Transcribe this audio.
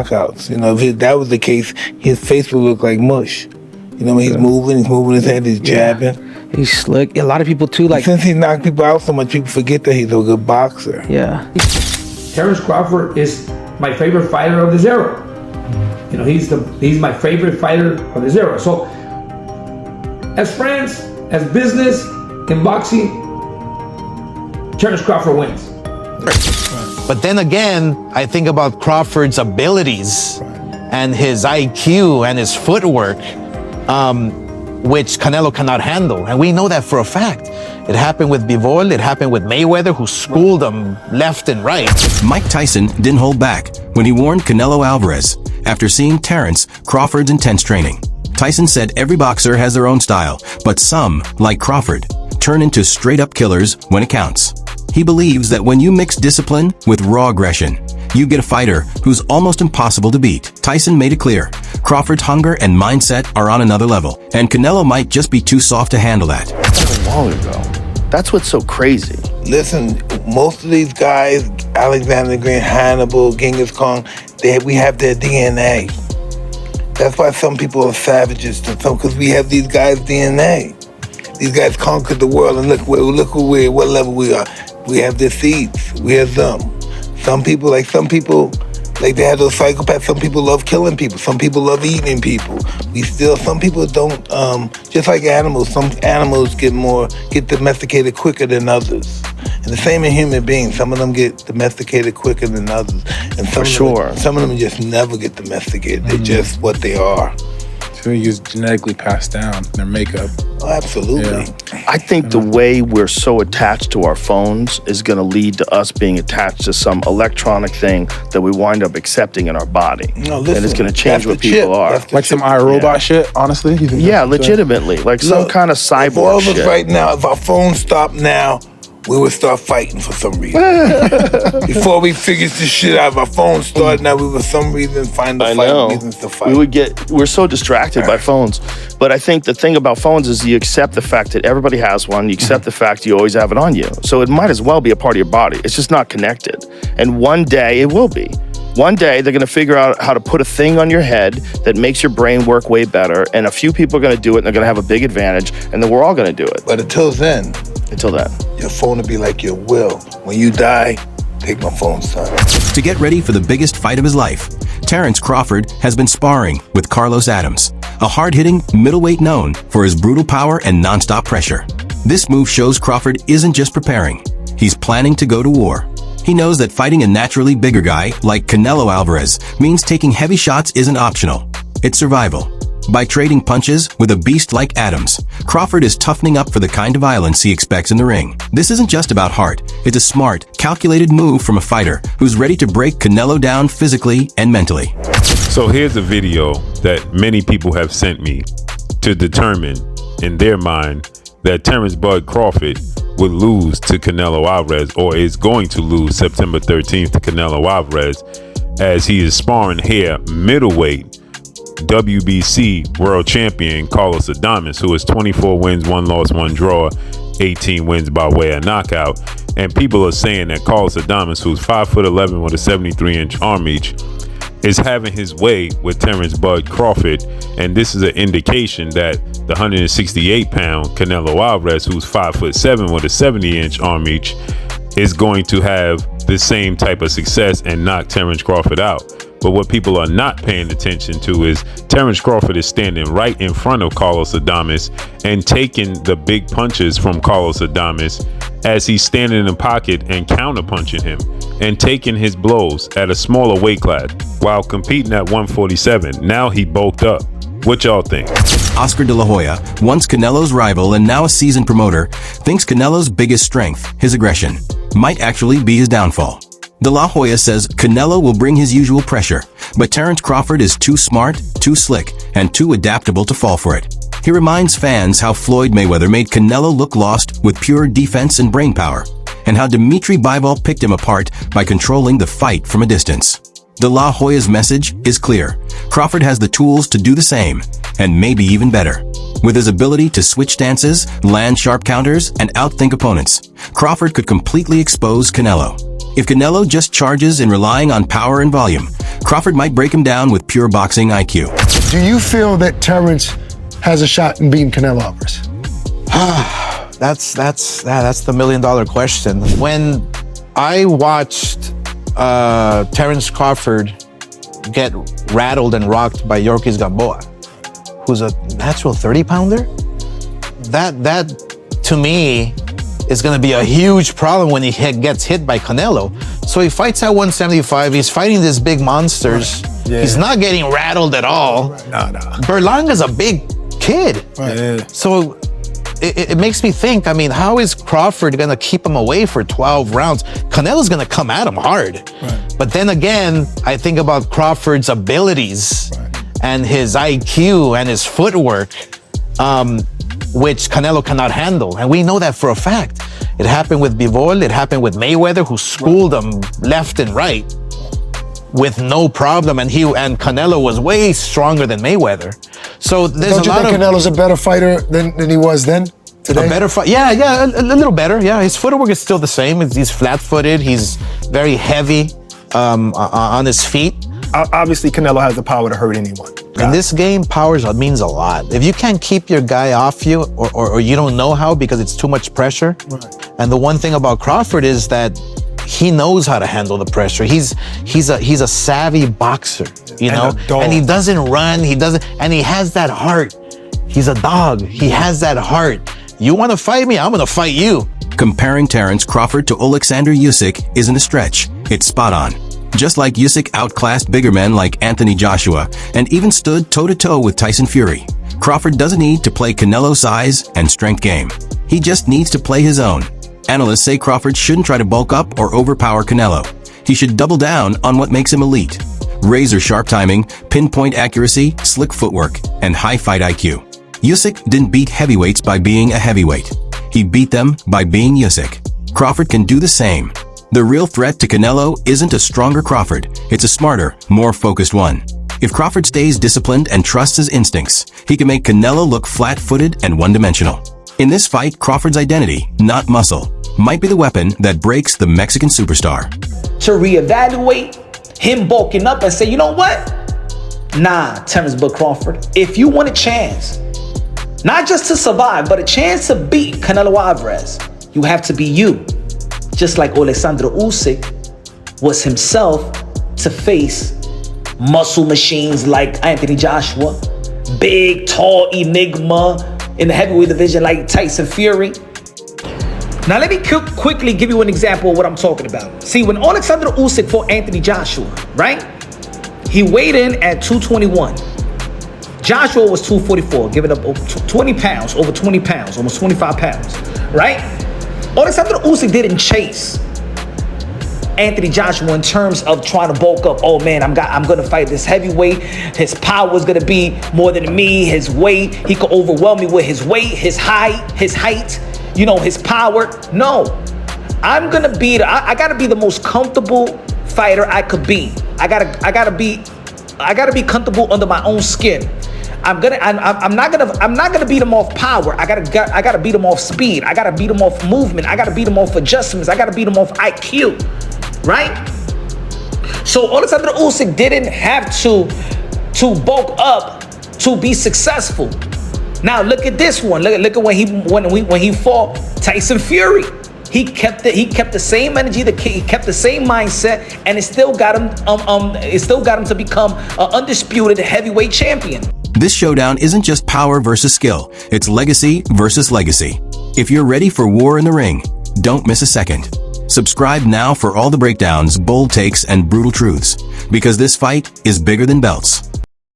knockouts. You know, if that was the case, his face would look like mush. You know, when he's moving his head, he's jabbing. He's slick. A lot of people too, like, since he knocked people out so much, people forget that he's a good boxer. Yeah. Terence Crawford is my favorite fighter of this era. You know, he's my favorite fighter of this era. So, as friends, as business, in boxing, Terence Crawford wins. But then again, I think about Crawford's abilities and his IQ and his footwork, which Canelo cannot handle. And we know that for a fact. It happened with Bivol, it happened with Mayweather, who schooled him left and right. Mike Tyson didn't hold back when he warned Canelo Alvarez after seeing Terence Crawford's intense training. Tyson said every boxer has their own style, but some, like Crawford, turn into straight-up killers when it counts. He believes that when you mix discipline with raw aggression, you get a fighter who's almost impossible to beat. Tyson made it clear, Crawford's hunger and mindset are on another level, and Canelo might just be too soft to handle that. That's long ago. That's what's so crazy. Listen, most of these guys, Alexander Green, Hannibal, Genghis Khan, we have their DNA. That's why some people are savages to some, because we have these guys' DNA. These guys conquered the world, and look who we are, what level we are. We have their seeds. We have them. Some people, they have those psychopaths. Some people love killing people. Some people love eating people. Some people don't, just like animals, some animals get domesticated quicker than others. And the same in human beings. Some of them get domesticated quicker than others. And some of them just never get domesticated. They're just what they are. So it's genetically passed down, their makeup. Oh, absolutely. Yeah. I think the way we're so attached to our phones is going to lead to us being attached to some electronic thing that we wind up accepting in our body. No, listen, and it's going to change what people are. Like some iRobot shit, honestly? You think legitimately. Like some kind of cyborg shit. All of us right now, if our phones stop now, we would start fighting for some reason. Before we figured this shit out, our phones started now, we would for some reason find reasons to fight. We're so distracted by phones. But I think the thing about phones is you accept the fact that everybody has one, you accept the fact you always have it on you. So it might as well be a part of your body. It's just not connected. And one day it will be. One day they're gonna figure out how to put a thing on your head that makes your brain work way better, and a few people are gonna do it and they're gonna have a big advantage, and then we're all gonna do it. But until then, your phone will be like your will. When you die, take my phone, son. To get ready for the biggest fight of his life, Terence Crawford has been sparring with Carlos Adams, a hard-hitting middleweight known for his brutal power and nonstop pressure. This move shows Crawford isn't just preparing, he's planning to go to war. He knows that fighting a naturally bigger guy like Canelo Alvarez means taking heavy shots isn't optional. It's survival. By trading punches with a beast like Adams, Crawford is toughening up for the kind of violence he expects in the ring. This isn't just about heart. It's a smart, calculated move from a fighter who's ready to break Canelo down physically and mentally. So here's a video that many people have sent me to determine in their mind that Terence Bud Crawford would lose to Canelo Alvarez, or is going to lose September 13th to Canelo Alvarez, as he is sparring here middleweight WBC world champion Carlos Adames, who has 24 wins, 1 loss, 1 draw, 18 wins by way of knockout. And people are saying that Carlos Adames, who's 5'11" with a 73-inch arm reach, is having his way with Terence Bud Crawford, and this is an indication that the 168-pound Canelo Alvarez, who's 5'7" with a 70-inch arm reach, is going to have the same type of success and knock Terence Crawford out. But what people are not paying attention to is Terence Crawford is standing right in front of Carlos Adames and taking the big punches from Carlos Adames as he's standing in the pocket and counterpunching him and taking his blows at a smaller weight class while competing at 147. Now he bulked up. What y'all think? Oscar De La Hoya, once Canelo's rival and now a seasoned promoter, thinks Canelo's biggest strength, his aggression, might actually be his downfall. De La Hoya says Canelo will bring his usual pressure, but Terence Crawford is too smart, too slick, and too adaptable to fall for it. He reminds fans how Floyd Mayweather made Canelo look lost with pure defense and brainpower, and how Dimitri Bivol picked him apart by controlling the fight from a distance. De La Hoya's message is clear. Crawford has the tools to do the same, and maybe even better. With his ability to switch stances, land sharp counters, and outthink opponents, Crawford could completely expose Canelo. If Canelo just charges in relying on power and volume, Crawford might break him down with pure boxing IQ. Do you feel that Terence has a shot in beating Canelo Alvarez? That's the $1 million question. When I watched Terence Crawford get rattled and rocked by Yorkis Gamboa, who's a natural 30-pounder, that to me is going to be a huge problem when he gets hit by Canelo. So he fights at 175. He's fighting these big monsters. Right. Yeah. He's not getting rattled at all. No. Berlanga's a big kid. Right. Yeah. So it makes me think, I mean, how is Crawford going to keep him away for 12 rounds? Canelo's going to come at him hard. Right. But then again, I think about Crawford's abilities and his IQ and his footwork, which Canelo cannot handle. And we know that for a fact. It happened with Bivol, it happened with Mayweather, who schooled him left and right with no problem. And Canelo was way stronger than Mayweather. So there's Don't you think Canelo's a better fighter than he was then? Today? A better fight? Yeah, a little better. Yeah, his footwork is still the same. He's flat-footed. He's very heavy on his feet. Obviously, Canelo has the power to hurt anyone. In this game, power means a lot. If you can't keep your guy off you, or you don't know how because it's too much pressure. Right. And the one thing about Crawford is that he knows how to handle the pressure. He's a savvy boxer, you know, and he doesn't run. And he has that heart. He's a dog. He has that heart. You want to fight me? I'm going to fight you. Comparing Terence Crawford to Alexander Usyk isn't a stretch. It's spot on. Just like Usyk outclassed bigger men like Anthony Joshua and even stood toe-to-toe with Tyson Fury, Crawford doesn't need to play Canelo's size and strength game. He just needs to play his own. Analysts say Crawford shouldn't try to bulk up or overpower Canelo. He should double down on what makes him elite. Razor-sharp timing, pinpoint accuracy, slick footwork, and high fight IQ. Usyk didn't beat heavyweights by being a heavyweight. He beat them by being Usyk. Crawford can do the same. The real threat to Canelo isn't a stronger Crawford, it's a smarter, more focused one. If Crawford stays disciplined and trusts his instincts, he can make Canelo look flat-footed and one-dimensional. In this fight, Crawford's identity, not muscle, might be the weapon that breaks the Mexican superstar. To reevaluate him bulking up and say, you know what? Nah, Terence Bud Crawford, if you want a chance, not just to survive, but a chance to beat Canelo Alvarez, you have to be you. Just like Alexander Usyk was himself to face muscle machines like Anthony Joshua, big, tall enigma in the heavyweight division like Tyson Fury. Now let me quickly give you an example of what I'm talking about. See, when Alexander Usyk fought Anthony Joshua, right? He weighed in at 221. Joshua was 244, giving up 20 pounds, over 20 pounds, almost 25 pounds, right? Alexander Usyk didn't chase Anthony Joshua in terms of trying to bulk up. Oh man, I'm gonna fight this heavyweight. His power is gonna be more than me. His weight, he could overwhelm me with his weight, his height, you know, his power. No, I'm gonna be. I gotta be the most comfortable fighter I could be. I gotta be comfortable under my own skin. I'm not gonna beat him off power. I gotta beat him off speed. I gotta beat him off movement. I gotta beat him off adjustments. I gotta beat him off IQ, right? So Alexander Usyk didn't have to bulk up to be successful. Now look at this one. Look at when he fought Tyson Fury. He kept the same energy. He kept the same mindset, and it still got him. It still got him to become an undisputed heavyweight champion. This showdown isn't just power versus skill, it's legacy versus legacy. If you're ready for war in the ring, don't miss a second. Subscribe now for all the breakdowns, bold takes, and brutal truths, because this fight is bigger than belts.